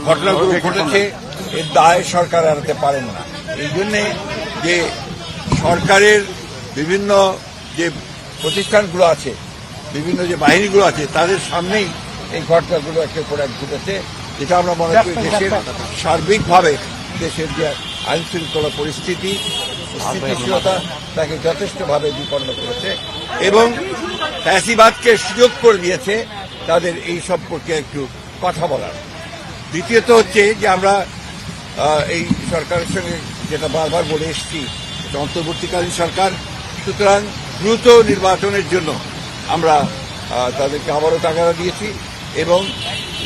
ঘটনাগুলো ঘটেছে এর দায় সরকার এড়াতে পারেন না। এই জন্যে যে সরকারের বিভিন্ন যে প্রতিষ্ঠানগুলো আছে, বিভিন্ন যে বাহিনীগুলো আছে, তাদের সামনেই এই ঘটনাগুলো একের পর এক ঘটেছে, যেটা আমরা মনে করি দেশের সার্বিকভাবে দেশের যে আইন শৃঙ্খলা পরিস্থিতি, স্থিতিশীলতা তাকে যথেষ্টভাবে বিপন্ন করেছে এবং ফ্যাসিবাদকে সুযোগ করে দিয়েছে তাদের এই সম্পর্কে একটু কথা বলার। দ্বিতীয়ত হচ্ছে যে আমরা এই সরকারের সঙ্গে যেটা বারবার বলে এসেছি, অন্তর্বর্তীকালীন সরকার, সুতরাং দ্রুত নির্বাচনের জন্য আমরা তাদেরকে আবারও তাগাদা দিয়েছি এবং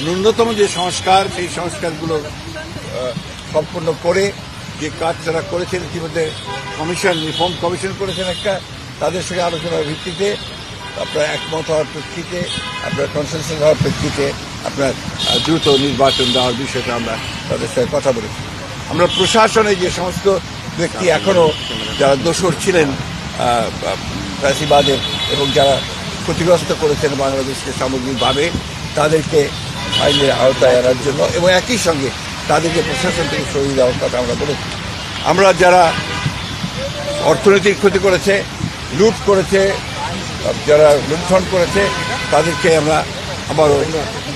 ন্যূনতম যে সংস্কার, সেই সংস্কারগুলো সম্পন্ন করে যে কাজ তারা করেছেন, ইতিমধ্যে কমিশন, রিফর্ম কমিশন করেছেন একটা, তাদের সঙ্গে আলোচনার ভিত্তিতে আপনার একমত হওয়ার প্রেক্ষিতে, আপনার কনসেনসাস হওয়ার প্রেক্ষিতে আপনার দ্রুত নির্বাচন দেওয়ার বিষয়টা আমরা তাদের সঙ্গে কথা বলেছি। আমরা প্রশাসনে যে সমস্ত ব্যক্তি এখনও যারা দোষর ছিলেন ফ্যাসিবাদের এবং যারা ক্ষতিগ্রস্ত করেছেন বাংলাদেশকে সামগ্রিকভাবে, তাদেরকে আইনের আওতায় আনার জন্য এবং একই সঙ্গে তাদেরকে প্রশাসন থেকে সরিয়ে দেওয়ার কথা আমরা বলেছি। আমরা যারা অর্থনৈতিক ক্ষতি করেছে, লুট করেছে, যারা লুণ্ঠন করেছে, তাদেরকে আমরা আবারও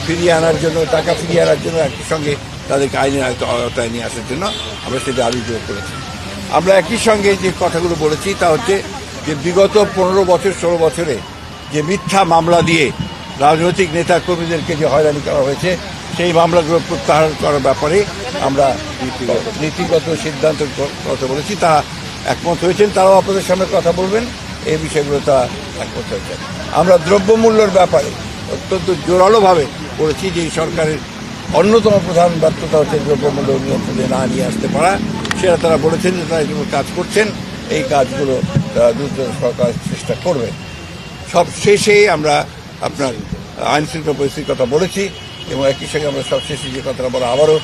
ফিরিয়ে আনার জন্য, টাকা ফিরিয়ে আনার জন্য একই সঙ্গে তাদেরকে আইনের আওতায় নিয়ে আসার জন্য আমরা সেটা আলোচনা করেছি। আমরা একই সঙ্গে যে কথাগুলো বলেছি তা হচ্ছে যে বিগত 15 বছর 16 বছরে যে মিথ্যা মামলা দিয়ে রাজনৈতিক নেতা কর্মীদেরকে যে হয়রানি করা হয়েছে, সেই মামলাগুলো প্রত্যাহার করার ব্যাপারে আমরা নীতিগত সিদ্ধান্ত কথা বলেছি। তারা একমত হয়েছেন, তারাও আপনাদের সামনে কথা বলবেন, এই বিষয়গুলো তারা একমত হয়েছেন। আমরা দ্রব্যমূল্যের ব্যাপারে অত্যন্ত জোরালোভাবে বলেছি যে এই সরকারের অন্যতম প্রধান ব্যর্থতা হচ্ছে দ্রব্যমূল্য নিয়ন্ত্রণে না নিয়ে আসতে পারা। সেটা তারা বলেছেন যে তারা এগুলো কাজ করছেন, এই কাজগুলো তারা দ্রুত সরকার চেষ্টা করবে। সব শেষে আমরা আপনার আইন শৃঙ্খলা পরিস্থিতির কথা বলেছি এবং একই সঙ্গে আমরা সব শেষে যে কথাটা বলা আবারও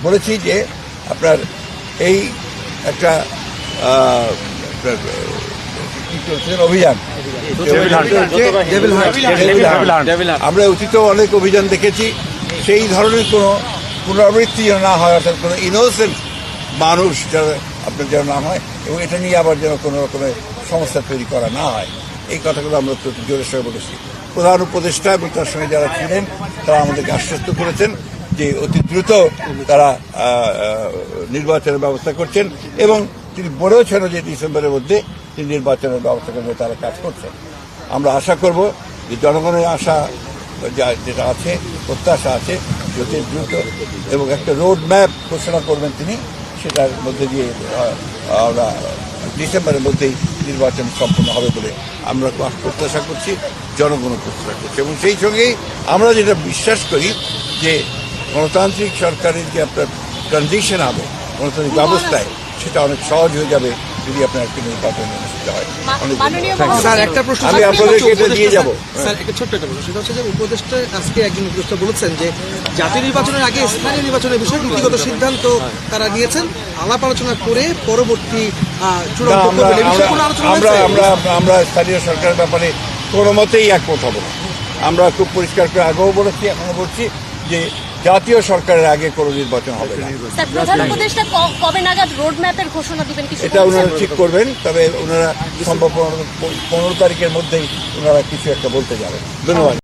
বলেছি যে আপনার এই একটা অভিযান, আমরা অতীতেও অনেক অভিযান দেখেছি, সেই ধরনের কোনো পুনরাবৃত্তি যেন না হয়, অর্থাৎ কোনো ইনোসেন্ট মানুষ যারা আপনার যেন না হয় এবং এটা নিয়ে আবার যেন কোনো রকমের সমস্যা তৈরি করা না হয়, এই কথাগুলো আমরা অত্যন্ত জোরের সঙ্গে বলেছি। প্রধান উপদেষ্টা এবং তার সঙ্গে যারা ছিলেন তারা আমাদেরকে আশ্বস্ত করেছেন যে অতি দ্রুত তারা নির্বাচনের ব্যবস্থা করছেন এবং তিনি বলেওছেন যে ডিসেম্বরের মধ্যে তিনি নির্বাচনের ব্যবস্থা করবে, তারা কাজ করছেন। আমরা আশা করব যে জনগণের আশা যেটা আছে, প্রত্যাশা আছে, যত দ্রুত এবং একটা রোড ম্যাপ ঘোষণা করবেন তিনি, সেটার মধ্যে দিয়ে আমরা ডিসেম্বরের মধ্যেই নির্বাচন সম্পন্ন হবে বলে আমরা প্রত্যাশা করছি, জনগণও প্রত্যাশা করছে। এবং সেই সঙ্গেই আমরা যেটা বিশ্বাস করি যে গণতান্ত্রিক সরকারের যে আপনার ট্রানজিশন হবে গণতান্ত্রিক ব্যবস্থায়, সেটা অনেক সহজ হয়ে যাবে যদি আপনার একটি নির্বাচন অনুষ্ঠিত হয়। আমি আপনাদেরকে এটা দিয়ে যাবো। স্যার, একটা ছোট্ট একটা প্রশ্ন, সেটা হচ্ছে যে উপদেষ্টা আজকে একজন উপদেষ্টা বলেছেন যে জাতীয় নির্বাচনের আগে স্থানীয় নির্বাচনের বিষয়ে নীতিগত সিদ্ধান্ত তারা নিয়েছেন, আলাপ আলোচনা করে পরবর্তী আমরা স্থানীয় সরকারের ব্যাপারে কোনো মতেই একমত হব না। আমরা খুব পরিষ্কার করে আগেও বলেছি, এখনো বলছি যে জাতীয় সরকারের আগে কোনো নির্বাচন হবে না। কবে নাগাদ রোড ম্যাপের ঘোষণা দিবেন এটা ওনারা ঠিক করবেন, তবে ওনারা সম্ভব 15 তারিখের মধ্যেই ওনারা কিছু একটা বলতে যাবেন। ধন্যবাদ।